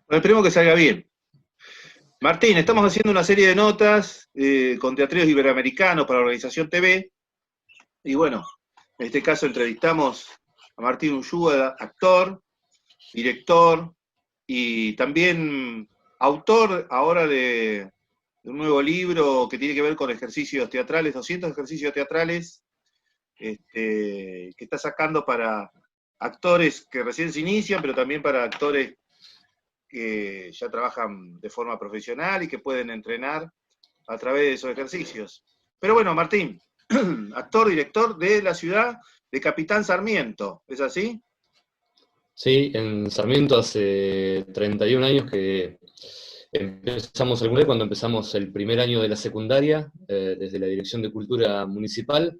Bueno, esperemos que salga bien. Martín, estamos haciendo una serie de notas con teatreros iberoamericanos para la Organización TV. Y bueno, en este caso entrevistamos a Martín Ullúa, actor, director y también autor ahora de un nuevo libro que tiene que ver con ejercicios teatrales, 200 ejercicios teatrales que está sacando para actores que recién se inician, pero también para actores que ya trabajan de forma profesional y que pueden entrenar a través de esos ejercicios. Pero bueno, Martín, actor, director de la ciudad de Capitán Sarmiento, ¿es así? Sí, en Sarmiento hace 31 años que empezamos alguna vez cuando empezamos el primer año de la secundaria, desde la Dirección de Cultura Municipal,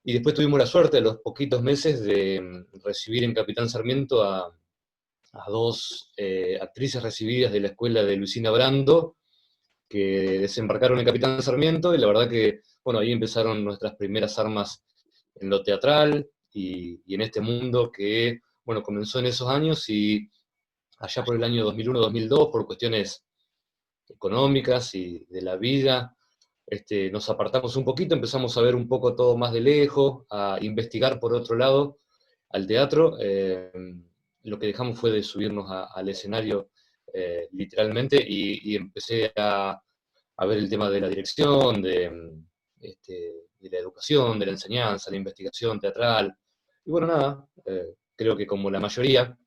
y después tuvimos la suerte a los poquitos meses de recibir en Capitán Sarmiento a dos actrices recibidas de la escuela de Luisina Brando, que desembarcaron en Capitán Sarmiento, y la verdad que, bueno, ahí empezaron nuestras primeras armas en lo teatral y en este mundo que, bueno, comenzó en esos años y allá por el año 2001-2002, por cuestiones económicas y de la vida, nos apartamos un poquito, empezamos a ver un poco todo más de lejos, a investigar por otro lado al teatro. Lo que dejamos fue de subirnos al escenario literalmente y empecé a ver el tema de la dirección, de la educación, de la enseñanza, la investigación teatral. Y bueno, nada, creo que como la mayoría,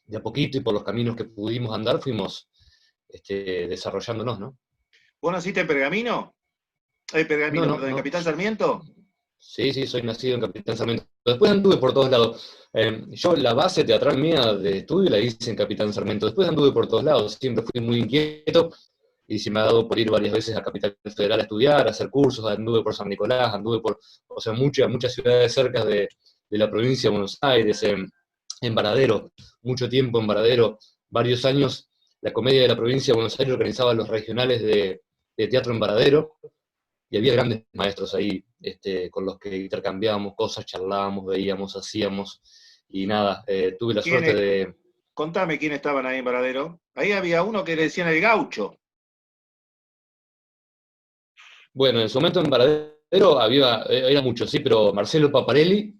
de a poquito y por los caminos que pudimos andar, fuimos desarrollándonos, ¿no? ¿Vos naciste en Pergamino? No, Pergamino, no, perdón, en no. Capitán Sarmiento. Sí, sí, soy nacido en Capitán Sarmiento. Después anduve por todos lados. Yo la base teatral mía de estudio la hice en Capitán Sarmiento. Después anduve por todos lados. Siempre fui muy inquieto y se me ha dado por ir varias veces a Capital Federal a estudiar, a hacer cursos. Anduve por San Nicolás, anduve por, o sea, muchas ciudades cerca de la provincia de Buenos Aires, en Varadero, mucho tiempo en Varadero, varios años. La Comedia de la Provincia de Buenos Aires organizaba los regionales de teatro en Varadero y había grandes maestros ahí con los que intercambiábamos cosas, charlábamos, veíamos, hacíamos, y nada, tuve la suerte ¿Quiénes? de, Contame quiénes estaban ahí en Varadero. Ahí había uno que le decían el gaucho. bueno, en su momento en Varadero era mucho, sí, pero Marcelo Paparelli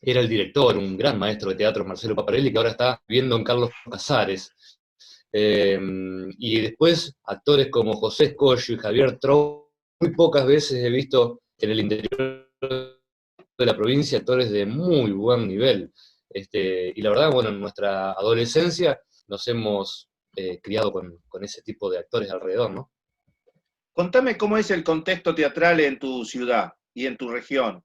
era el director, un gran maestro de teatro, Marcelo Paparelli, que ahora está viviendo en Carlos Casares. Eh, y después actores como José Escollo y Javier Trou, muy pocas veces he visto en el interior de la provincia actores de muy buen nivel. Y la verdad, bueno, en nuestra adolescencia nos hemos criado con ese tipo de actores alrededor, ¿no? Contame cómo es el contexto teatral en tu ciudad y en tu región.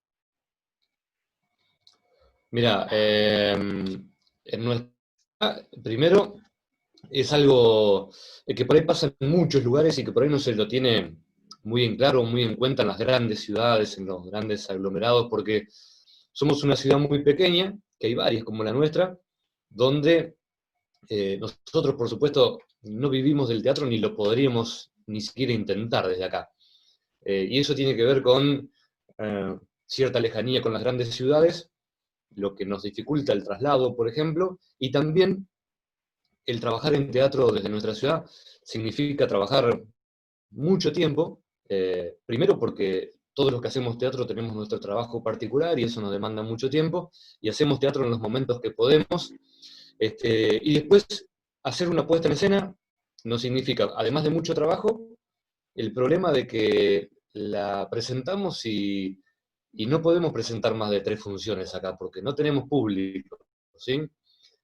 Mira, en nuestra, primero es algo que por ahí pasa en muchos lugares y que por ahí no se lo tiene muy en claro, muy en cuenta en las grandes ciudades, en los grandes aglomerados, porque somos una ciudad muy pequeña, que hay varias como la nuestra, donde nosotros, por supuesto, no vivimos del teatro ni lo podríamos ni siquiera intentar desde acá. Y eso tiene que ver con cierta lejanía con las grandes ciudades, lo que nos dificulta el traslado, por ejemplo, y también el trabajar en teatro desde nuestra ciudad significa trabajar mucho tiempo, primero porque todos los que hacemos teatro tenemos nuestro trabajo particular y eso nos demanda mucho tiempo, y hacemos teatro en los momentos que podemos, y después hacer una puesta en escena nos significa, además de mucho trabajo, el problema de que la presentamos y no podemos presentar más de 3 funciones acá, porque no tenemos público, ¿sí?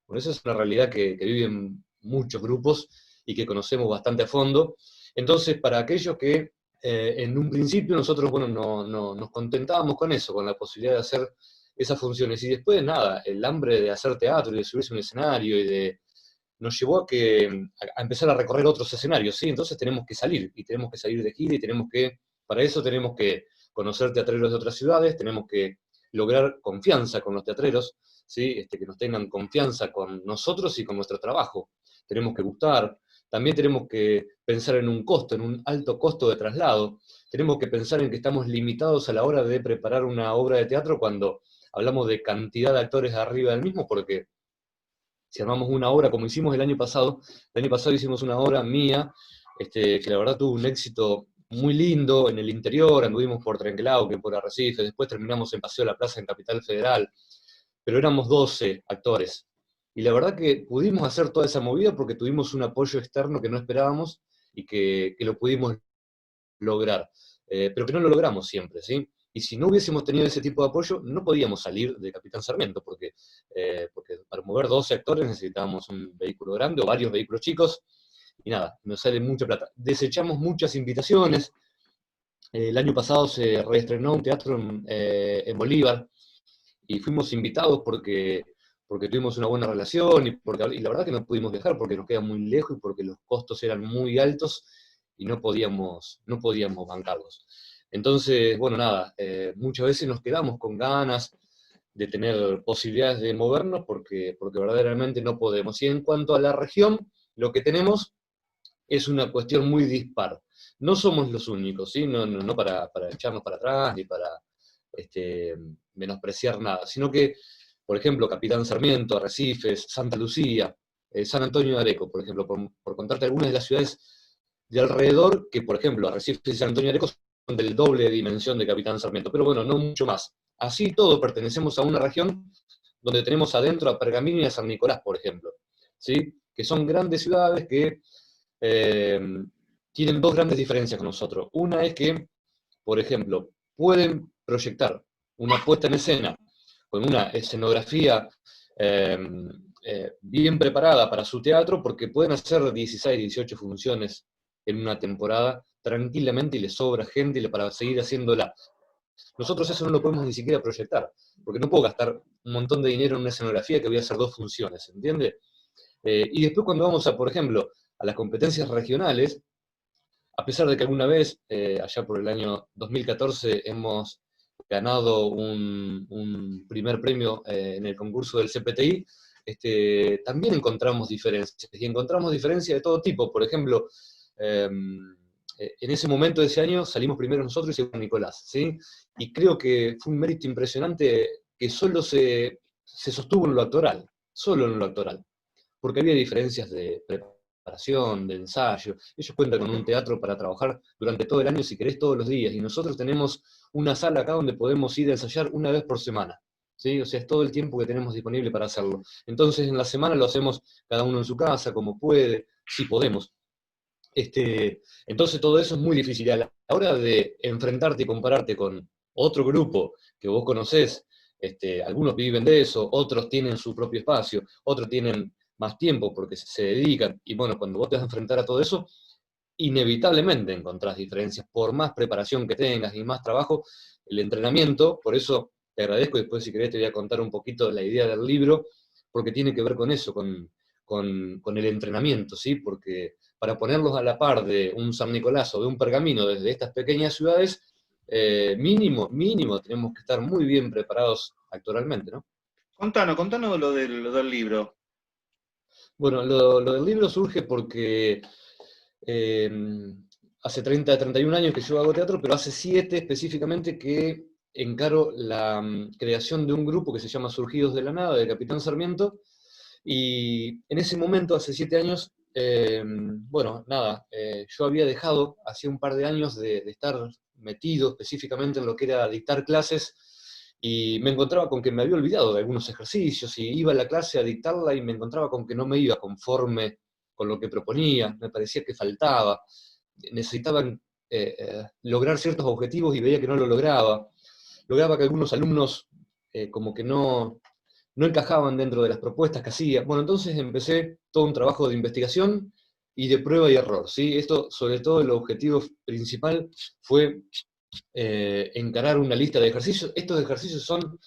Bueno, esa es una realidad que viven muchos grupos y que conocemos bastante a fondo. Entonces, para aquellos que en un principio nosotros, bueno, nos contentábamos con eso, con la posibilidad de hacer esas funciones. Y después, nada, el hambre de hacer teatro y de subirse a un escenario nos llevó a empezar a recorrer otros escenarios, ¿sí? Entonces tenemos que salir, y tenemos que salir de gira, y para eso tenemos que conocer teatreros de otras ciudades, tenemos que lograr confianza con los teatreros, ¿sí? Que nos tengan confianza con nosotros y con nuestro trabajo. Tenemos que gustar, también tenemos que pensar en un costo, en un alto costo de traslado, tenemos que pensar en que estamos limitados a la hora de preparar una obra de teatro cuando hablamos de cantidad de actores arriba del mismo, porque si armamos una obra como hicimos el año pasado hicimos una obra mía, que la verdad tuvo un éxito muy lindo en el interior, anduvimos por Trenquelauquen, por Arrecife, después terminamos en Paseo de la Plaza en Capital Federal, pero éramos 12 actores. Y la verdad que pudimos hacer toda esa movida porque tuvimos un apoyo externo que no esperábamos y que lo pudimos lograr, pero que no lo logramos siempre, ¿sí? Y si no hubiésemos tenido ese tipo de apoyo, no podíamos salir de Capitán Sarmiento, porque para mover 12 actores necesitábamos un vehículo grande o varios vehículos chicos, y nada, nos sale mucha plata. Desechamos muchas invitaciones. El año pasado se reestrenó un teatro en Bolívar, y fuimos invitados porque tuvimos una buena relación y la verdad que no pudimos viajar porque nos queda muy lejos y porque los costos eran muy altos y no podíamos bancarlos. Entonces, bueno, nada, muchas veces nos quedamos con ganas de tener posibilidades de movernos porque verdaderamente no podemos. Y en cuanto a la región, lo que tenemos es una cuestión muy dispar. No somos los únicos, ¿sí? No para echarnos para atrás ni para este, menospreciar nada, sino que, por ejemplo, Capitán Sarmiento, Arrecifes, Santa Lucía, San Antonio de Areco, por ejemplo, por contarte algunas de las ciudades de alrededor, que por ejemplo Arrecifes y San Antonio de Areco son del doble de dimensión de Capitán Sarmiento, pero bueno, no mucho más. Así todo pertenecemos a una región donde tenemos adentro a Pergamino y a San Nicolás, por ejemplo, ¿sí? Que son grandes ciudades que eh, tienen dos grandes diferencias con nosotros. Una es que, por ejemplo, pueden proyectar una puesta en escena con una escenografía eh, bien preparada para su teatro, porque pueden hacer 16, 18 funciones en una temporada tranquilamente y les sobra gente para seguir haciéndola. Nosotros eso no lo podemos ni siquiera proyectar, porque no puedo gastar un montón de dinero en una escenografía que voy a hacer 2 funciones, ¿entiende? Y después cuando vamos a, por ejemplo, a las competencias regionales, a pesar de que alguna vez, allá por el año 2014, hemos ganado un primer premio en el concurso del CPTI, también encontramos diferencias, y encontramos diferencias de todo tipo. Por ejemplo, en ese momento de ese año salimos primero nosotros y segundo Nicolás, ¿sí? Y creo que fue un mérito impresionante que solo se sostuvo en lo actoral, solo en lo actoral, porque había diferencias de preparación, de ensayo. Ellos cuentan con un teatro para trabajar durante todo el año, si querés, todos los días, y nosotros tenemos una sala acá donde podemos ir a ensayar una vez por semana, ¿sí? O sea, es todo el tiempo que tenemos disponible para hacerlo. Entonces, en la semana lo hacemos cada uno en su casa, como puede, si podemos. Entonces, todo eso es muy difícil. A la hora de enfrentarte y compararte con otro grupo que vos conocés, algunos viven de eso, otros tienen su propio espacio, otros tienen más tiempo porque se dedican, y bueno, cuando vos te vas a enfrentar a todo eso, inevitablemente encontrás diferencias, por más preparación que tengas y más trabajo, el entrenamiento, por eso te agradezco, y después si querés te voy a contar un poquito la idea del libro, porque tiene que ver con eso, con el entrenamiento, ¿sí? Porque para ponerlos a la par de un San Nicolás o de un Pergamino desde estas pequeñas ciudades, mínimo, tenemos que estar muy bien preparados actoralmente, ¿no? Contanos lo del libro. Bueno, lo del libro surge porque eh, hace 31 años que yo hago teatro, pero hace 7 específicamente que encaro la creación de un grupo que se llama Surgidos de la Nada, de Capitán Sarmiento, y en ese momento, hace 7 años, bueno, nada, yo había dejado hace un par de años de estar metido específicamente en lo que era dictar clases, y me encontraba con que me había olvidado de algunos ejercicios, y iba a la clase a dictarla y me encontraba con que no me iba conforme con lo que proponía, me parecía que faltaba, necesitaban lograr ciertos objetivos y veía que no lo lograba que algunos alumnos como que no encajaban dentro de las propuestas que hacía. Bueno, entonces empecé todo un trabajo de investigación y de prueba y error, ¿sí? Esto, sobre todo, el objetivo principal fue encarar una lista de ejercicios. Estos ejercicios son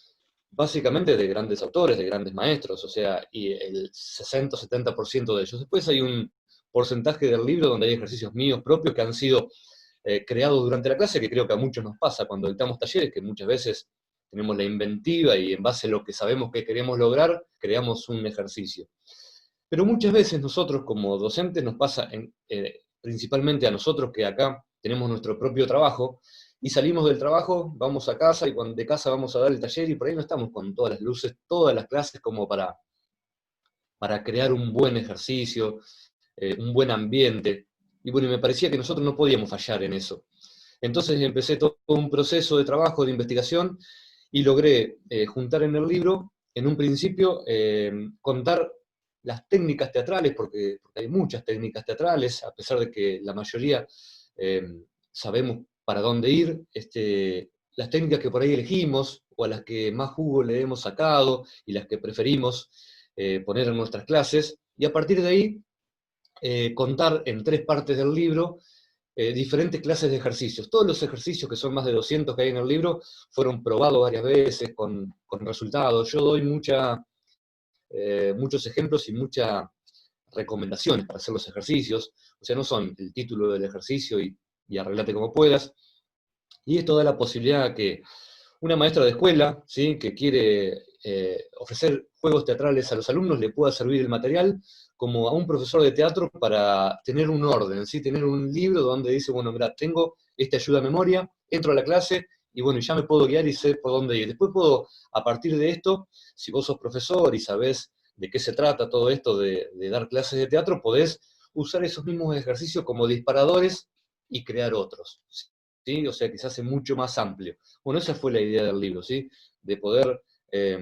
básicamente de grandes autores, de grandes maestros, o sea, y el 60 o 70% de ellos. Después hay un porcentaje del libro donde hay ejercicios míos propios que han sido creados durante la clase, que creo que a muchos nos pasa cuando dictamos talleres, que muchas veces tenemos la inventiva y en base a lo que sabemos que queremos lograr, creamos un ejercicio. Pero muchas veces nosotros como docentes nos pasa, principalmente a nosotros que acá tenemos nuestro propio trabajo, y salimos del trabajo, vamos a casa, y de casa vamos a dar el taller, y por ahí no estamos con todas las luces, todas las clases como para crear un buen ejercicio, un buen ambiente. Y bueno, y me parecía que nosotros no podíamos fallar en eso. Entonces empecé todo un proceso de trabajo, de investigación, y logré juntar en el libro, en un principio, contar las técnicas teatrales, porque hay muchas técnicas teatrales, a pesar de que la mayoría eh, sabemos para dónde ir, las técnicas que por ahí elegimos, o a las que más jugo le hemos sacado, y las que preferimos poner en nuestras clases, y a partir de ahí contar en 3 partes del libro diferentes clases de ejercicios. Todos los ejercicios, que son más de 200 que hay en el libro, fueron probados varias veces con resultados. Yo doy muchos ejemplos y muchas recomendaciones para hacer los ejercicios. O sea, no son el título del ejercicio y arreglate como puedas. Y esto da la posibilidad a que una maestra de escuela, ¿sí?, que quiere ofrecer juegos teatrales a los alumnos, le pueda servir el material como a un profesor de teatro para tener un orden, ¿sí?, tener un libro donde dice, bueno, mira, tengo esta ayuda a memoria, entro a la clase y bueno, ya me puedo guiar y sé por dónde ir. Después puedo, a partir de esto, si vos sos profesor y sabés de qué se trata todo esto de dar clases de teatro, podés usar esos mismos ejercicios como disparadores y crear otros, ¿sí? O sea, que se hace mucho más amplio. Bueno, esa fue la idea del libro, ¿sí? De poder eh,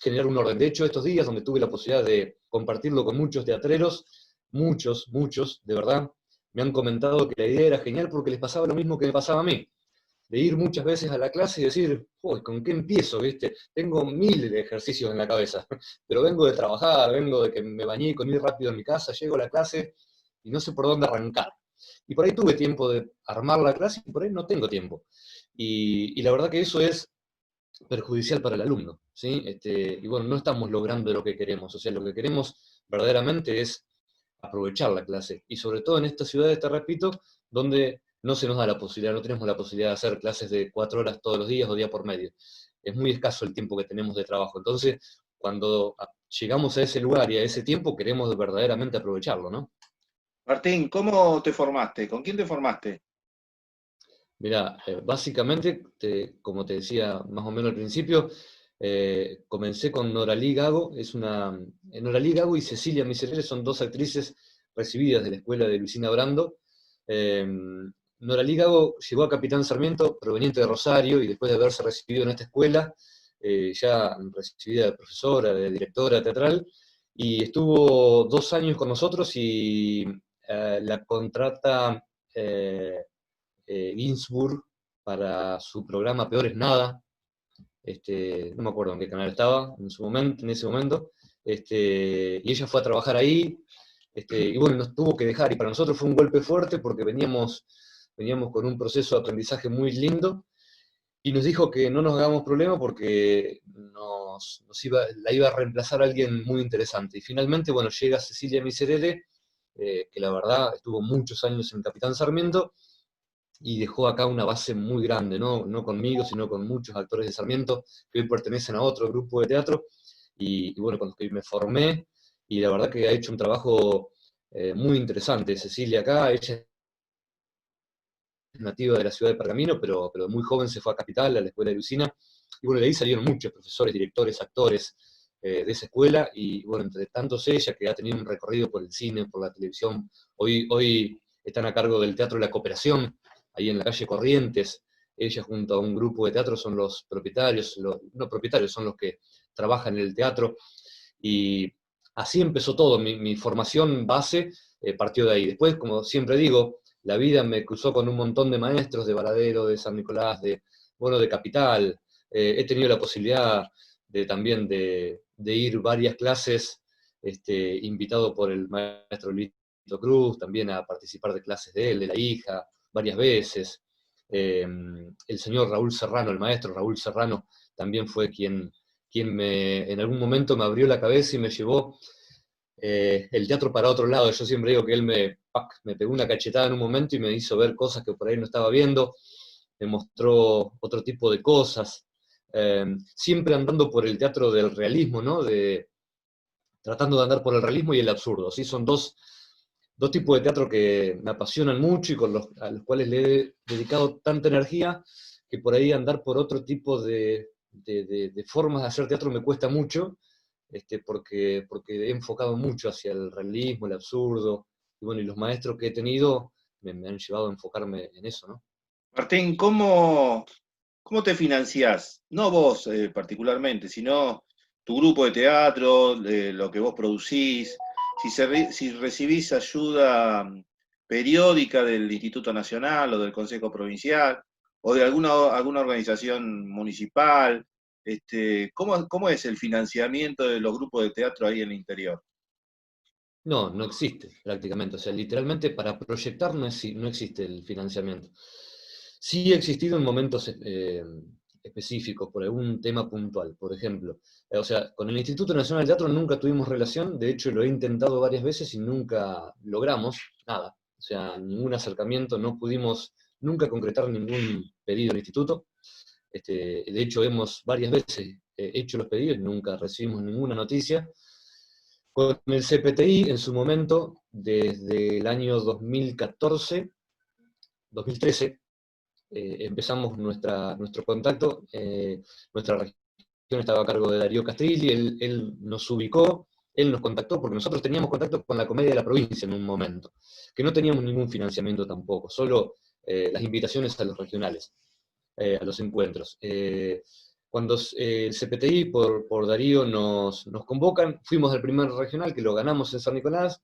generar un orden. De hecho, estos días donde tuve la posibilidad de compartirlo con muchos teatreros, muchos, de verdad, me han comentado que la idea era genial porque les pasaba lo mismo que me pasaba a mí, de ir muchas veces a la clase y decir, ¿con qué empiezo? ¿Viste? Tengo 1000 ejercicios en la cabeza, pero vengo de trabajar, vengo de que me bañé y comí rápido en mi casa, llego a la clase y no sé por dónde arrancar. Y por ahí tuve tiempo de armar la clase y por ahí no tengo tiempo. Y la verdad que eso es perjudicial para el alumno, ¿sí? Y bueno, no estamos logrando lo que queremos, o sea, lo que queremos verdaderamente es aprovechar la clase, y sobre todo en estas ciudades, te repito, donde no se nos da la posibilidad, no tenemos la posibilidad de hacer clases de 4 horas todos los días o día por medio. Es muy escaso el tiempo que tenemos de trabajo, entonces cuando llegamos a ese lugar y a ese tiempo queremos verdaderamente aprovecharlo, ¿no? Martín, ¿cómo te formaste? ¿Con quién te formaste? Mira, básicamente, como te decía más o menos al principio, comencé con Noralí Gago. Noralí Gago y Cecilia Miserere son 2 actrices recibidas de la escuela de Luisina Brando. Eh, Noralí Gago llegó a Capitán Sarmiento, proveniente de Rosario, y después de haberse recibido en esta escuela, ya recibida de profesora, de directora teatral, y estuvo 2 años con nosotros, y la contrata Ginsburg para su programa Peor es Nada. No me acuerdo en qué canal estaba en ese momento, y ella fue a trabajar ahí, y bueno, nos tuvo que dejar, y para nosotros fue un golpe fuerte porque veníamos con un proceso de aprendizaje muy lindo, y nos dijo que no nos hagamos problema porque la iba a reemplazar a alguien muy interesante. Y finalmente, bueno, llega Cecilia Miserere, que la verdad estuvo muchos años en Capitán Sarmiento, y dejó acá una base muy grande, ¿no? No conmigo, sino con muchos actores de Sarmiento que hoy pertenecen a otro grupo de teatro, y bueno, con los que me formé, y la verdad que ha hecho un trabajo muy interesante. Cecilia acá, ella es nativa de la ciudad de Pergamino, pero muy joven se fue a Capital, a la escuela de Lucina, y bueno, de ahí salieron muchos profesores, directores, actores de esa escuela, y bueno, entre tantos ella, que ha tenido un recorrido por el cine, por la televisión, hoy están a cargo del Teatro de la Cooperación, ahí en la calle Corrientes. Ella junto a un grupo de teatro son los propietarios, no propietarios, son los que trabajan en el teatro, y así empezó todo. Mi formación base partió de ahí. Después, como siempre digo, la vida me cruzó con un montón de maestros de Varadero, de San Nicolás, bueno, de Capital. He tenido la posibilidad también de ir varias clases, invitado por el maestro Lito Cruz, también a participar de clases de él, de la hija, varias veces. El señor Raúl Serrano, el maestro Raúl Serrano, también fue quien en algún momento me abrió la cabeza y me llevó el teatro para otro lado. Yo siempre digo que él me pegó una cachetada en un momento y me hizo ver cosas que por ahí no estaba viendo, me mostró otro tipo de cosas, siempre andando por el teatro del realismo, ¿no? Tratando de andar por el realismo y el absurdo, ¿sí? Son dos tipos de teatro que me apasionan mucho y a los cuales le he dedicado tanta energía, que por ahí andar por otro tipo de formas de hacer teatro me cuesta mucho, porque he enfocado mucho hacia el realismo, el absurdo, y bueno, y los maestros que he tenido me han llevado a enfocarme en eso, ¿no? Martín, ¿cómo te financiás? No vos particularmente, sino tu grupo de teatro, lo que vos producís, si recibís ayuda periódica del Instituto Nacional o del Consejo Provincial o de alguna organización municipal. ¿Cómo es el financiamiento de los grupos de teatro ahí en el interior? No, no existe prácticamente. O sea, literalmente para proyectar no existe el financiamiento. Sí ha existido en momentos específicos, por algún tema puntual. Por ejemplo, o sea, con el Instituto Nacional de Teatro nunca tuvimos relación. De hecho, lo he intentado varias veces y nunca logramos nada. O sea, ningún acercamiento, no pudimos nunca concretar ningún pedido al instituto. De hecho, hemos varias veces hecho los pedidos y nunca recibimos ninguna noticia. Con el CPTI, en su momento, desde el año 2014, 2013, empezamos nuestro contacto. Nuestra región estaba a cargo de Darío Castrilli, él nos ubicó, él nos contactó, porque nosotros teníamos contacto con la Comedia de la Provincia en un momento, que no teníamos ningún financiamiento tampoco, solo las invitaciones a los regionales, a los encuentros. Cuando el CPTI por Darío nos convocan, fuimos al primer regional, que lo ganamos en San Nicolás,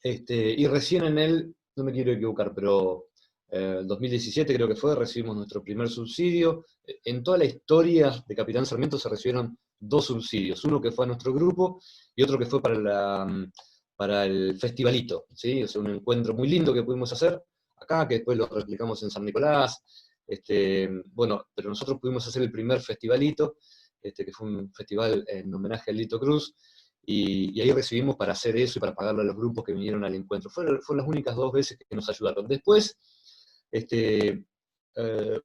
y recién en el, no me quiero equivocar, pero 2017 creo que fue, recibimos nuestro primer subsidio. En toda la historia de Capitán Sarmiento se recibieron 2 subsidios, uno que fue a nuestro grupo y otro que fue para el festivalito, ¿sí? O sea, un encuentro muy lindo que pudimos hacer acá, que después lo replicamos en San Nicolás. Bueno, pero nosotros pudimos hacer el primer festivalito, que fue un festival en homenaje a Lito Cruz, y ahí recibimos para hacer eso y para pagarle a los grupos que vinieron al encuentro. Fueron las únicas 2 veces que nos ayudaron. Después,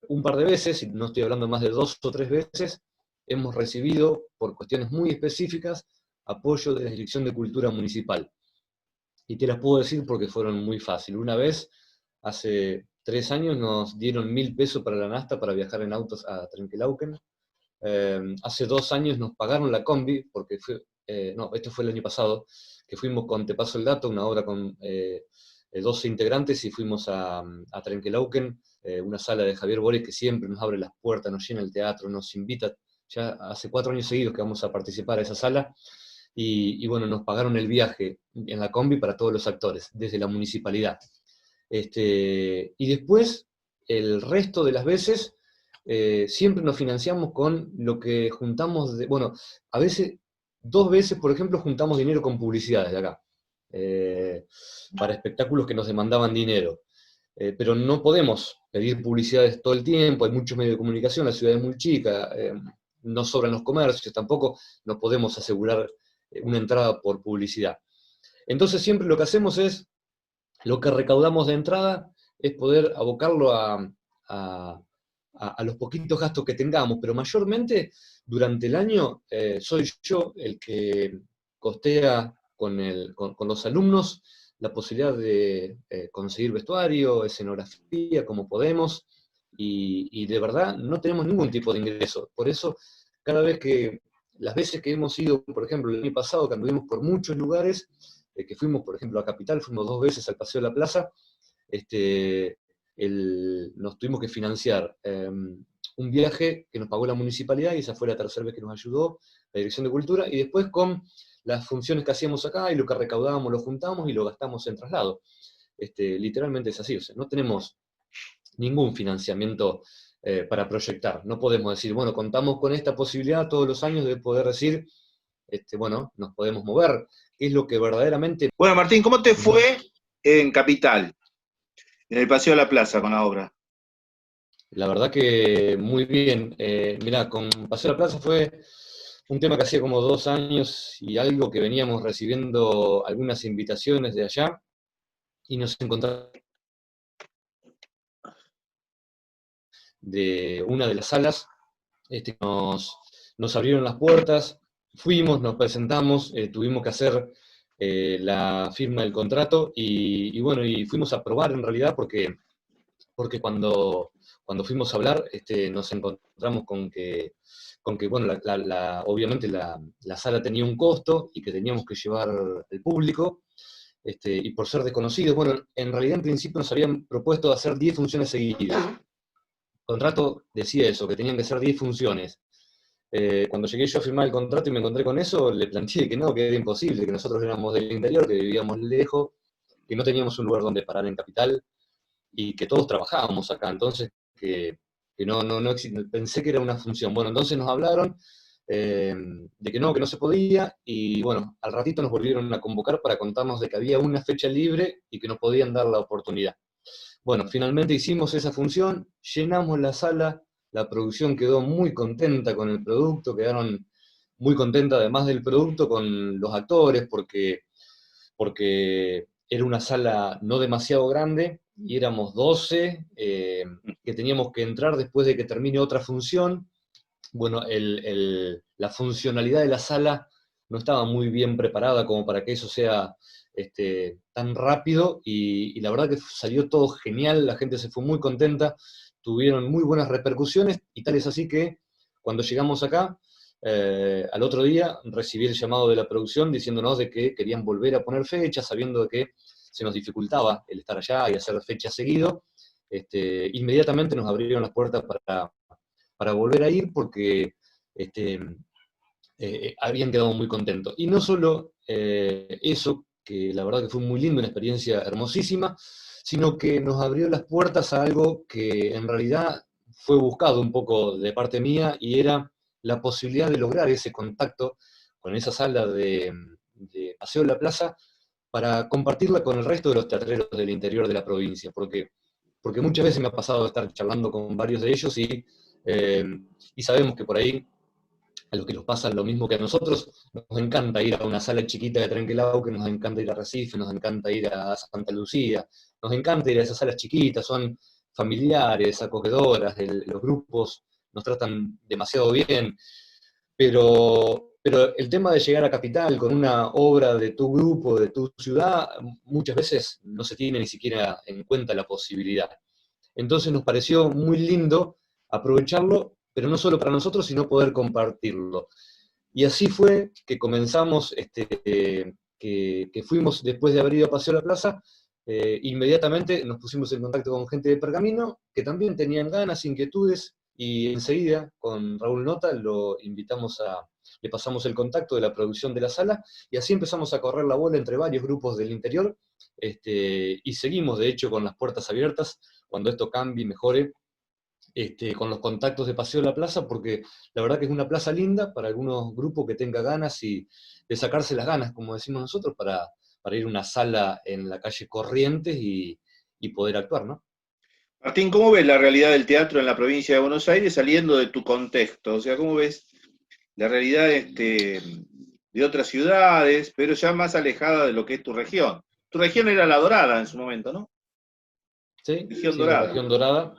un par de veces, y no estoy hablando más de 2 o 3 veces, hemos recibido, por cuestiones muy específicas, apoyo de la Dirección de Cultura Municipal. Y te las puedo decir porque fueron muy fáciles. Una vez, hace 3 años, nos dieron 1.000 pesos para la nafta para viajar en autos a Trenquelauquen. Hace 2 años nos pagaron la combi, porque no, esto fue el año pasado, que fuimos con Te Paso el Dato, una obra con 12 integrantes, y fuimos a Trenquelauquen, una sala de Javier Boris que siempre nos abre las puertas, nos llena el teatro, nos invita. Ya hace 4 años seguidos que vamos a participar a esa sala, y bueno, nos pagaron el viaje en la combi para todos los actores, desde la municipalidad. Y después, el resto de las veces, siempre nos financiamos con lo que juntamos, bueno, a veces, 2 veces, por ejemplo, juntamos dinero con publicidades de acá, eh, para espectáculos que nos demandaban dinero. Pero no podemos pedir publicidades todo el tiempo, hay muchos medios de comunicación, la ciudad es muy chica, no sobran los comercios, tampoco nos podemos asegurar una entrada por publicidad. Entonces siempre lo que hacemos es, lo que recaudamos de entrada es poder abocarlo a, a los poquitos gastos que tengamos, pero mayormente durante el año soy yo el que costea con los alumnos la posibilidad de conseguir vestuario, escenografía, como podemos, y de verdad no tenemos ningún tipo de ingreso. Por eso, cada vez que, las veces que hemos ido, por ejemplo, el año pasado, que anduvimos por muchos lugares, que fuimos, por ejemplo, a Capital, fuimos 2 veces al Paseo de la Plaza, nos tuvimos que financiar un viaje que nos pagó la municipalidad, y esa fue la tercera vez que nos ayudó la Dirección de Cultura, y después con las funciones que hacíamos acá, y lo que recaudábamos lo juntamos y lo gastamos en traslado. Literalmente es así, o sea, no tenemos ningún financiamiento para proyectar. No podemos decir, bueno, contamos con esta posibilidad todos los años de poder decir, bueno, nos podemos mover, que es lo que verdaderamente... Bueno, Martín, ¿cómo te fue en Capital, en el Paseo de la Plaza con la obra? La verdad que muy bien. Mirá, con Paseo de la Plaza fue un tema que hacía como 2 años y algo que veníamos recibiendo algunas invitaciones de allá, y nos encontramos de una de las salas, nos abrieron las puertas, fuimos, nos presentamos, tuvimos que hacer la firma del contrato, y bueno, y fuimos a probar en realidad, porque cuando cuando fuimos a hablar, nos encontramos con que bueno, obviamente la sala tenía un costo y que teníamos que llevar al público, y por ser desconocidos, bueno, en realidad en principio nos habían propuesto hacer 10 funciones seguidas. El contrato decía eso, que tenían que ser 10 funciones. Cuando llegué yo a firmar el contrato y me encontré con eso, le planteé que no, que era imposible, que nosotros éramos del interior, que vivíamos lejos, que no teníamos un lugar donde parar en Capital, y que todos trabajábamos acá, entonces que no pensé que era una función. Bueno, entonces nos hablaron de que no se podía, y bueno, al ratito nos volvieron a convocar para contarnos de que había una fecha libre y que nos podían dar la oportunidad. Bueno, finalmente hicimos esa función, llenamos la sala, la producción quedó muy contenta con el producto, quedaron muy contentas además del producto con los actores, porque era una sala no demasiado grande y éramos 12 que teníamos que entrar después de que termine otra función. Bueno, la funcionalidad de la sala no estaba muy bien preparada como para que eso sea tan rápido, y la verdad que salió todo genial, la gente se fue muy contenta, tuvieron muy buenas repercusiones, y tal es así que cuando llegamos acá, al otro día recibí el llamado de la producción diciéndonos de que querían volver a poner fechas, sabiendo de que se nos dificultaba el estar allá y hacer fechas seguido. Inmediatamente nos abrieron las puertas para volver a ir, porque este, habían quedado muy contentos. Y no solo eso, que la verdad que fue muy lindo, una experiencia hermosísima, sino que nos abrió las puertas a algo que en realidad fue buscado un poco de parte mía, y era la posibilidad de lograr ese contacto con esa sala de Paseo de la Plaza, para compartirla con el resto de los teatreros del interior de la provincia, porque muchas veces me ha pasado estar charlando con varios de ellos, eh, y sabemos que por ahí a los que nos pasa lo mismo que a nosotros, nos encanta ir a una sala chiquita de Trenquelauquen, nos encanta ir a Recife, nos encanta ir a Santa Lucía, nos encanta ir a esas salas chiquitas, son familiares, acogedoras, los grupos nos tratan demasiado bien, pero el tema de llegar a Capital con una obra de tu grupo, de tu ciudad, muchas veces no se tiene ni siquiera en cuenta la posibilidad. Entonces nos pareció muy lindo aprovecharlo, pero no solo para nosotros, sino poder compartirlo. Y así fue que comenzamos, que fuimos, después de haber ido a Paseo a la Plaza, inmediatamente nos pusimos en contacto con gente de Pergamino, que también tenían ganas, inquietudes, y enseguida con Raúl Nota le pasamos el contacto de la producción de la sala, y así empezamos a correr la bola entre varios grupos del interior, y seguimos de hecho con las puertas abiertas cuando esto cambie y mejore, con los contactos de Paseo de la Plaza, porque la verdad que es una plaza linda para algunos grupos que tengan ganas, y de sacarse las ganas, como decimos nosotros, para ir a una sala en la calle Corrientes y poder actuar, ¿no? Martín, ¿cómo ves la realidad del teatro en la provincia de Buenos Aires saliendo de tu contexto? O sea, ¿cómo ves la realidad de otras ciudades, pero ya más alejada de lo que es tu región? Tu región era la Dorada en su momento, ¿no? Sí, Región sí, la Dorada. región dorada.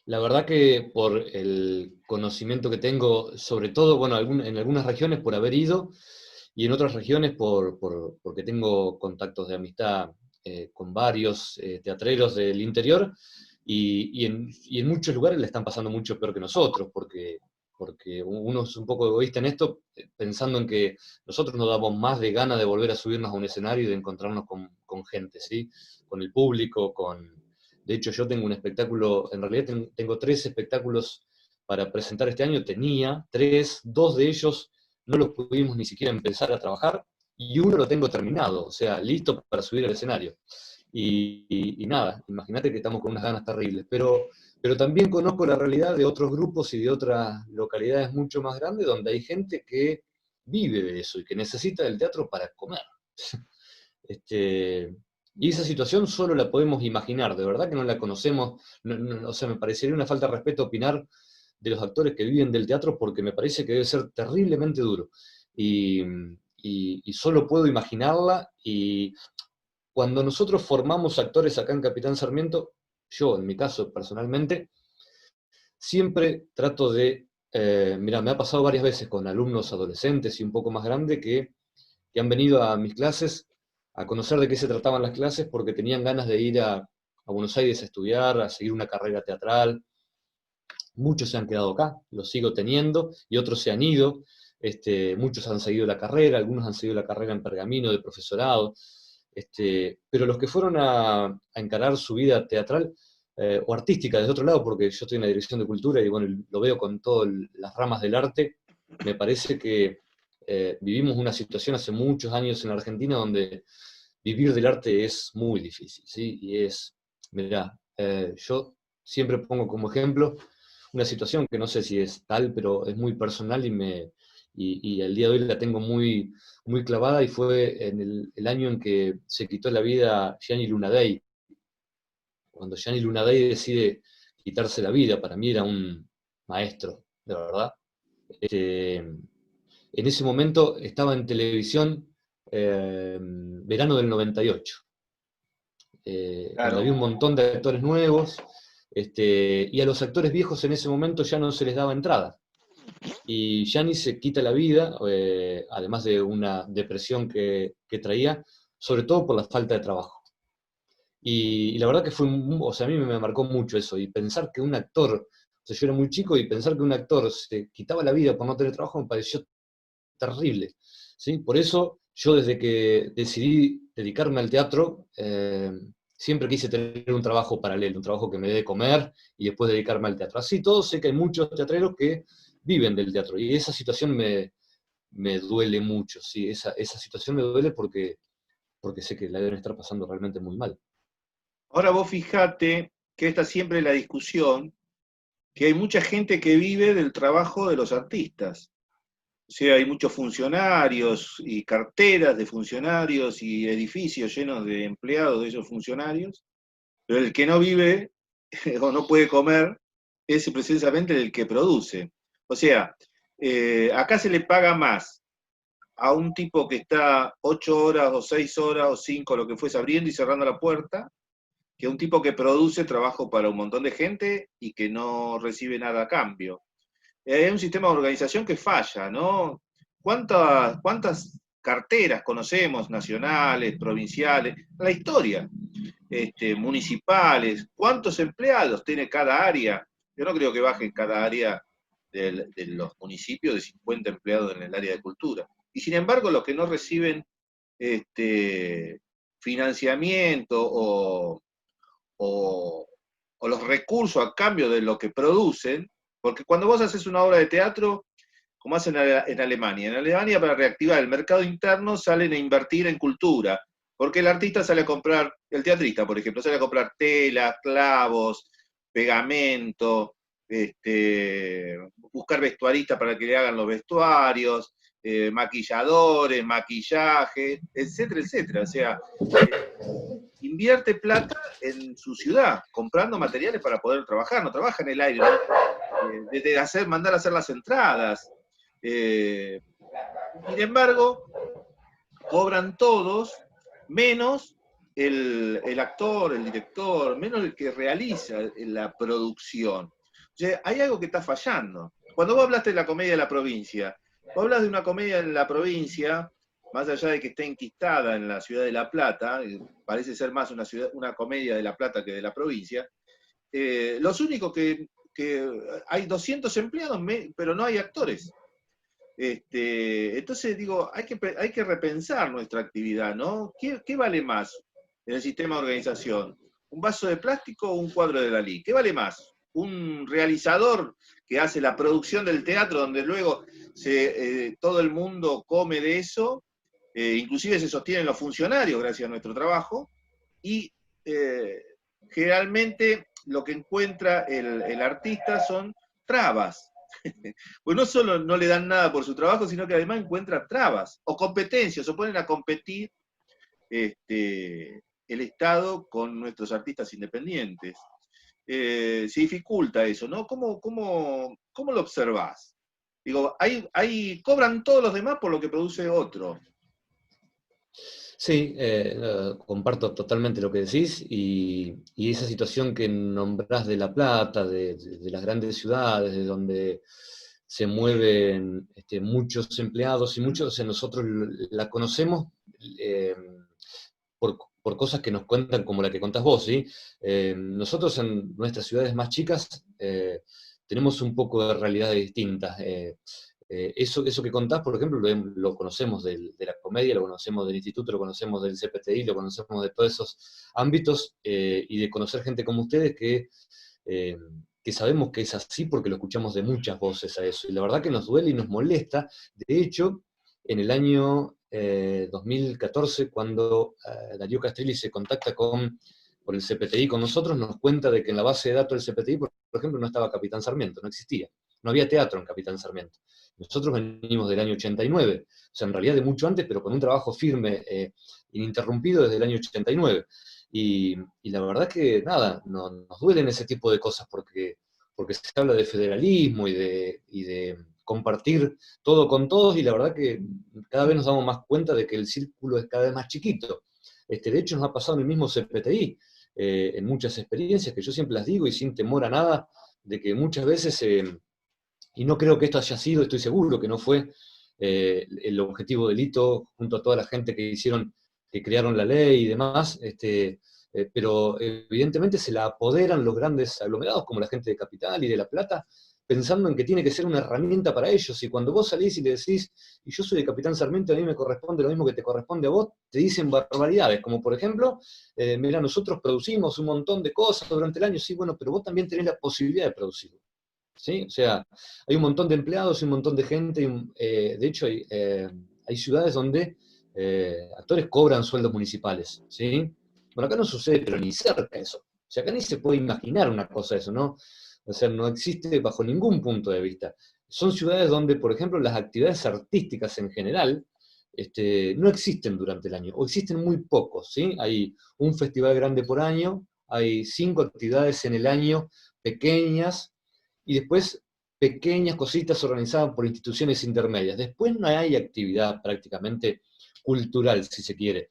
La verdad que por el conocimiento que tengo, sobre todo, bueno, en algunas regiones por haber ido, y en otras regiones porque tengo contactos de amistad con varios teatreros del interior, y en muchos lugares le están pasando mucho peor que nosotros, porque uno es un poco egoísta en esto, pensando en que nosotros nos damos más de gana de volver a subirnos a un escenario y de encontrarnos con gente, ¿sí? Con el público, de hecho, yo tengo un espectáculo, en realidad tengo 3 espectáculos para presentar este año, tenía 3, 2 de ellos no los pudimos ni siquiera empezar a trabajar, y uno lo tengo terminado, o sea, listo para subir al escenario. Y nada, imagínate que estamos con unas ganas terribles, pero también conozco la realidad de otros grupos y de otras localidades mucho más grandes, donde hay gente que vive de eso y que necesita del teatro para comer. Este, y esa situación solo la podemos imaginar, de verdad que no la conocemos. O sea, me parecería una falta de respeto opinar de los actores que viven del teatro, porque me parece que debe ser terriblemente duro. Y, y solo puedo imaginarla. Y cuando nosotros formamos actores acá en Capitán Sarmiento, yo en mi caso personalmente, siempre trato mira, me ha pasado varias veces con alumnos adolescentes y un poco más grandes que han venido a mis clases a conocer de qué se trataban las clases, porque tenían ganas de ir a Buenos Aires a estudiar, a seguir una carrera teatral. Muchos se han quedado acá, los sigo teniendo, y otros se han ido. Muchos han seguido la carrera, algunos han seguido la carrera en Pergamino de profesorado, pero los que fueron a encarar su vida teatral o artística desde otro lado, porque yo estoy en la dirección de cultura y bueno, lo veo con todas las ramas del arte, me parece que vivimos una situación hace muchos años en Argentina donde vivir del arte es muy difícil, ¿sí? Y mirá, yo siempre pongo como ejemplo una situación que no sé si es tal, pero es muy personal y el día de hoy la tengo muy, muy clavada, y fue en el año en que se quitó la vida Gianni Lunadei. Cuando Gianni Lunadei decide quitarse la vida, para mí era un maestro, de verdad. En ese momento estaba en televisión verano del 98, donde Claro. había un montón de actores nuevos, y a los actores viejos en ese momento ya no se les daba entrada. Y Gianni se quita la vida, además de una depresión que traía, sobre todo por la falta de trabajo. Y la verdad que o sea, a mí me marcó mucho eso, y pensar que un actor, o sea, yo era muy chico, y pensar que un actor se quitaba la vida por no tener trabajo me pareció terrible, ¿sí? Por eso yo desde que decidí dedicarme al teatro, siempre quise tener un trabajo paralelo, un trabajo que me dé de comer y después dedicarme al teatro. Así todo, sé que hay muchos teatreros que viven del teatro, y esa situación me duele mucho, ¿sí? Esa situación me duele porque sé que la deben estar pasando realmente muy mal. Ahora vos fijate que esta siempre es la discusión, que hay mucha gente que vive del trabajo de los artistas. O sea, hay muchos funcionarios y carteras de funcionarios y edificios llenos de empleados de esos funcionarios, pero el que no vive o no puede comer es precisamente el que produce. O sea, acá se le paga más a un tipo que está 8 horas o 6 horas o 5, lo que fuese, abriendo y cerrando la puerta, que a un tipo que produce trabajo para un montón de gente y que no recibe nada a cambio. Hay un sistema de organización que falla, ¿no? ¿Cuántas carteras conocemos, nacionales, provinciales, la historia, municipales? ¿Cuántos empleados tiene cada área? Yo no creo que baje cada área de los municipios de 50 empleados en el área de cultura. Y sin embargo, los que no reciben financiamiento o, o los recursos a cambio de lo que producen, porque cuando vos haces una obra de teatro, como hacen en Alemania para reactivar el mercado interno salen a invertir en cultura, porque el artista sale a comprar, el teatrista, por ejemplo, sale a comprar tela, clavos, pegamento, buscar vestuaristas para que le hagan los vestuarios, maquilladores, maquillaje, etcétera, etcétera. O sea, invierte plata en su ciudad, comprando materiales para poder trabajar, no trabaja en el aire, ¿no? Desde mandar a hacer las entradas. Sin embargo, cobran todos, menos el actor, el director, menos el que realiza la producción. O sea, hay algo que está fallando. Cuando vos hablaste de la comedia de la provincia, vos hablas de una comedia en la provincia, más allá de que esté enquistada en la ciudad de La Plata, parece ser más una comedia de La Plata que de la provincia, los únicos que hay 200 empleados, pero no hay actores. Entonces digo, hay que repensar nuestra actividad, ¿no? ¿Qué vale más en el sistema de organización? ¿Un vaso de plástico o un cuadro de Dalí? ¿Qué vale más? ¿Un realizador que hace la producción del teatro donde luego todo el mundo come de eso? Inclusive se sostienen los funcionarios gracias a nuestro trabajo, y eh, generalmente lo que encuentra el artista son trabas. Pues no solo no le dan nada por su trabajo, sino que además encuentra trabas o competencias, o ponen a competir el Estado con nuestros artistas independientes. Se dificulta eso, ¿no? ¿Cómo lo observás? Digo, cobran todos los demás por lo que produce otro. Sí, comparto totalmente lo que decís, y esa situación que nombrás de La Plata, de las grandes ciudades, de donde se mueven muchos empleados y muchos, nosotros la conocemos eh, por cosas que nos cuentan como la que contás vos, ¿sí? Nosotros en nuestras ciudades más chicas tenemos un poco de realidades distintas. Eso que contás, por ejemplo, lo conocemos de la comedia, lo conocemos del instituto, lo conocemos del CPTI, lo conocemos de todos esos ámbitos, y de conocer gente como ustedes eh, que sabemos que es así porque lo escuchamos de muchas voces a eso. Y la verdad que nos duele y nos molesta. De hecho, en el año 2014, cuando Darío Castelli se contacta por el CPTI con nosotros, nos cuenta de que en la base de datos del CPTI, por ejemplo, no estaba Capitán Sarmiento, no existía. No había teatro en Capitán Sarmiento. Nosotros venimos del año 89, o sea, en realidad de mucho antes, pero con un trabajo firme, ininterrumpido desde el año 89. Y la verdad que, nada, nos duelen ese tipo de cosas porque se habla de federalismo y de compartir todo con todos, y la verdad que cada vez nos damos más cuenta de que el círculo es cada vez más chiquito. De hecho, nos ha pasado en el mismo CPTI, en muchas experiencias que yo siempre las digo y sin temor a nada, de que muchas veces, y no creo que esto haya sido, estoy seguro que no fue el objetivo del hito, junto a toda la gente que crearon la ley y demás, pero evidentemente se la apoderan los grandes aglomerados, como la gente de Capital y de La Plata, pensando en que tiene que ser una herramienta para ellos, y cuando vos salís y le decís, y yo soy de Capitán Sarmiento, a mí me corresponde lo mismo que te corresponde a vos, te dicen barbaridades, como por ejemplo, mira, nosotros producimos un montón de cosas durante el año, sí, bueno, pero vos también tenés la posibilidad de producirlo. ¿Sí? O sea, hay un montón de empleados y un montón de gente. De hecho, hay ciudades donde actores cobran sueldos municipales. ¿Sí? Bueno, acá no sucede, pero ni cerca eso. O sea, acá ni se puede imaginar una cosa de eso, ¿no? O sea, no existe bajo ningún punto de vista. Son ciudades donde, por ejemplo, las actividades artísticas en general no existen durante el año, o existen muy pocos, ¿sí? Hay un festival grande por año, hay 5 actividades en el año pequeñas, y después pequeñas cositas organizadas por instituciones intermedias. Después no hay actividad prácticamente cultural, si se quiere.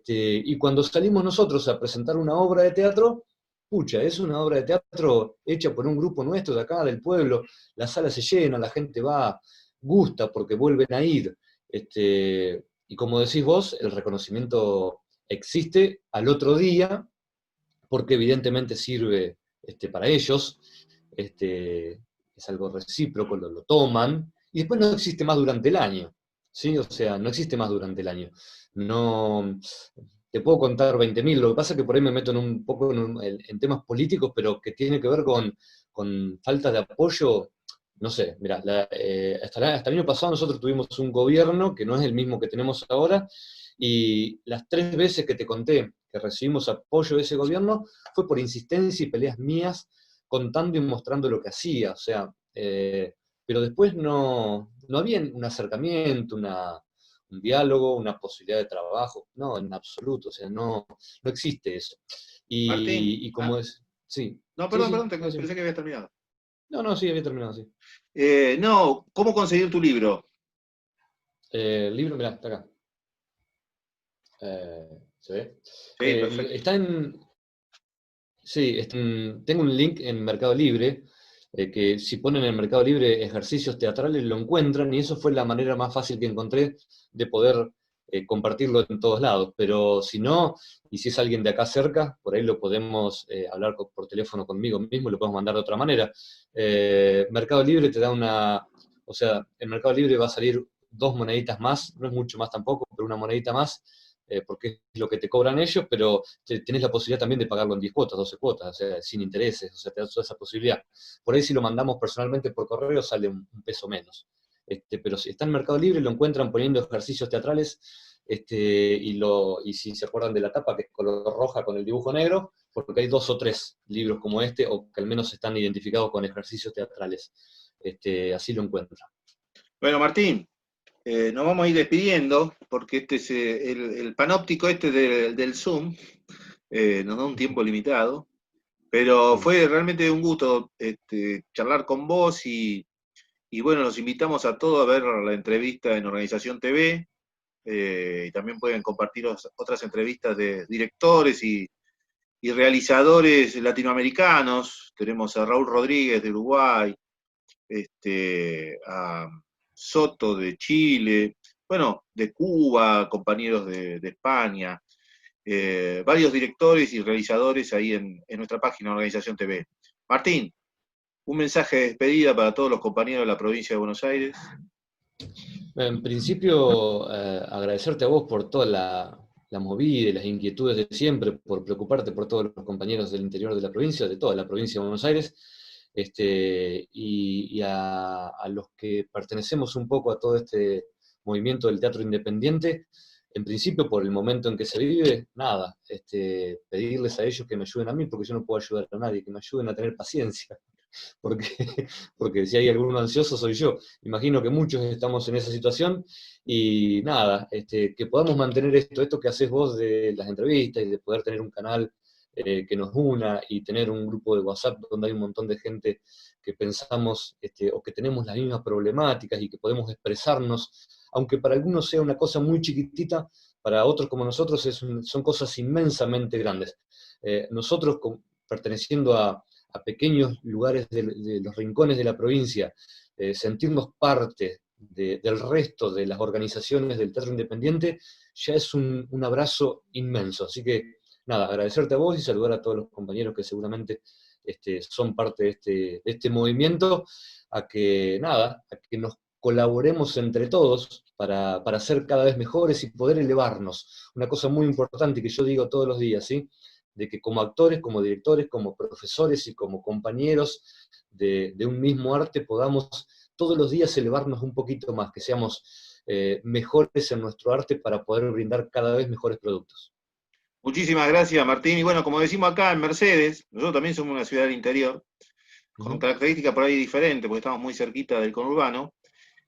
Y cuando salimos nosotros a presentar una obra de teatro, pucha, es una obra de teatro hecha por un grupo nuestro de acá, del pueblo, la sala se llena, la gente va, gusta porque vuelven a ir. Y como decís vos, el reconocimiento existe al otro día, porque evidentemente sirve para ellos, es algo recíproco, lo toman, y después no existe más durante el año, ¿sí? O sea, no existe más durante el año. No, te puedo contar 20.000, lo que pasa es que por ahí me meto un poco en temas políticos, pero que tiene que ver con falta de apoyo. No sé, mira, hasta el año pasado nosotros tuvimos un gobierno que no es el mismo que tenemos ahora, y las 3 veces que te conté que recibimos apoyo de ese gobierno fue por insistencia y peleas mías, contando y mostrando lo que hacía. O sea, pero después no había un acercamiento, un diálogo, una posibilidad de trabajo, no, en absoluto, o sea, no existe eso. Martín, Y como es, sí, no, sí, perdón, sí, perdón, no, sí. pensé que había terminado. No, no, sí, había terminado, sí. No, ¿cómo conseguir tu libro? El libro, mirá, está acá. ¿Se ve? Sí, perfecto. Está en, sí, tengo un link en Mercado Libre, que si ponen en Mercado Libre ejercicios teatrales lo encuentran, y eso fue la manera más fácil que encontré de poder compartirlo en todos lados. Pero si no, y si es alguien de acá cerca, por ahí lo podemos hablar por teléfono conmigo mismo, lo podemos mandar de otra manera. Mercado Libre te da o sea, en Mercado Libre va a salir 2 moneditas más, no es mucho más tampoco, pero una monedita más, porque es lo que te cobran ellos, pero tenés la posibilidad también de pagarlo en 10 cuotas, 12 cuotas, o sea, sin intereses, o sea, te da toda esa posibilidad. Por ahí si lo mandamos personalmente por correo sale un peso menos. Pero si está en Mercado Libre, lo encuentran poniendo ejercicios teatrales, y si se acuerdan de la tapa, que es color roja con el dibujo negro, porque hay 2 o 3 libros como este, o que al menos están identificados con ejercicios teatrales. Así lo encuentran. Bueno, Martín, nos vamos a ir despidiendo porque este es el panóptico este del Zoom, nos da un tiempo limitado, pero Sí. fue realmente un gusto charlar con vos y bueno, los invitamos a todos a ver la entrevista en Organización TV, y también pueden compartir otras entrevistas de directores y realizadores latinoamericanos. Tenemos a Raúl Rodríguez de Uruguay, a Soto de Chile, bueno, de Cuba, compañeros de España. varios directores y realizadores ahí en nuestra página Organización TV. Martín, un mensaje de despedida para todos los compañeros de la provincia de Buenos Aires. En principio, agradecerte a vos por toda la movida y las inquietudes de siempre, por preocuparte por todos los compañeros del interior de la provincia, de toda la provincia de Buenos Aires, y a los que pertenecemos un poco a todo este movimiento del teatro independiente. En principio, por el momento en que se vive, nada, pedirles a ellos que me ayuden a mí, porque yo no puedo ayudar a nadie, que me ayuden a tener paciencia, porque, porque si hay alguno ansioso soy yo. Imagino que muchos estamos en esa situación, y nada, que podamos mantener esto que haces vos de las entrevistas y de poder tener un canal que nos una y tener un grupo de WhatsApp donde hay un montón de gente que pensamos o que tenemos las mismas problemáticas y que podemos expresarnos, aunque para algunos sea una cosa muy chiquitita, para otros como nosotros son cosas inmensamente grandes. Nosotros, perteneciendo a pequeños lugares de los rincones de la provincia, sentirnos parte del resto de las organizaciones del teatro independiente, ya es un abrazo inmenso. Así que, nada, agradecerte a vos y saludar a todos los compañeros que seguramente son parte de este movimiento, a que nos colaboremos entre todos para ser cada vez mejores y poder elevarnos. Una cosa muy importante que yo digo todos los días, ¿sí? De que como actores, como directores, como profesores y como compañeros de un mismo arte podamos todos los días elevarnos un poquito más, que seamos mejores en nuestro arte para poder brindar cada vez mejores productos. Muchísimas gracias, Martín. Y bueno, como decimos acá en Mercedes, nosotros también somos una ciudad del interior, con características por ahí diferentes, porque estamos muy cerquita del conurbano,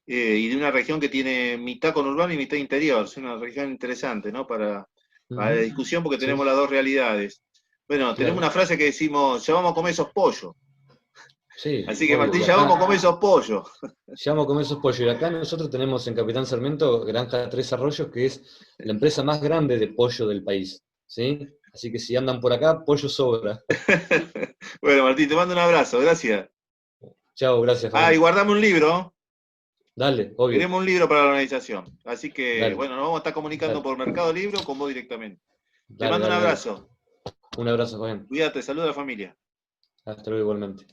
y de una región que tiene mitad conurbano y mitad interior. Es una región interesante, ¿no? Para la discusión, porque tenemos las dos realidades. Bueno, tenemos una frase que decimos, ya vamos a comer esos pollos. Sí, así que Martín, ya vamos a comer esos pollos. Ya vamos a comer esos pollos. Y acá nosotros tenemos en Capitán Sarmiento Granja Tres Arroyos, que es la empresa más grande de pollo del país, ¿sí? Así que si andan por acá, pollo sobra. Bueno, Martín, te mando un abrazo, gracias. Chao, gracias, Y Fabián. guardame un libro. Dale, obvio. Queremos un libro para la organización. Así que, Dale. bueno, nos vamos a estar comunicando Dale. por Mercado Libre o con vos directamente. Te Dale, mando un dale, abrazo. dale. Un abrazo, Fabián. Cuídate, saluda a la familia. Hasta luego igualmente.